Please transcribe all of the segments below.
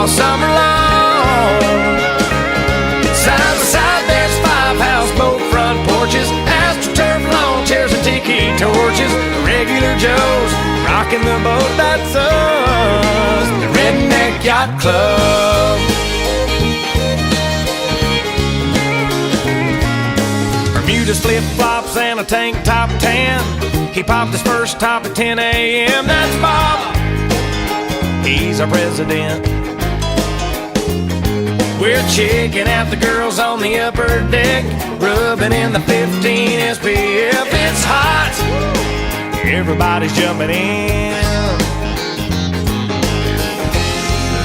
all summer long. Side by side there's 5 houseboat front porches, astroturf lawn chairs and tiki torches. Regular Joes rocking the boat, that's us, the Redneck Yacht Club. Bermuda's flip-flops and a tank top tan. He popped his first top at 10 a.m. That's Bob, he's our president. We're checking out the girls on the upper deck, rubbing in the 15 SPF. It's hot, everybody's jumping in.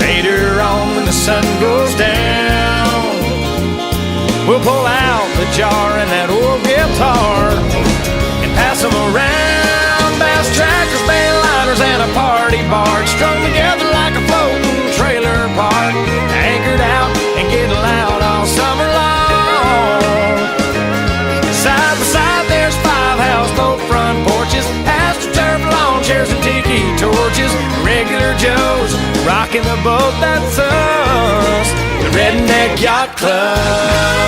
Later on when the sun goes down, we'll pull out the jar and that old guitar and pass them around. Bass trackers, bayliners, and a party barge strung together like a floating trailer park, anchored out and getting loud all summer long. Side by side there's 5 houseboat front porches, astroturf lawn chairs and tiki torches. Regular Joes rocking the boat, that's us, the Redneck Yacht Club.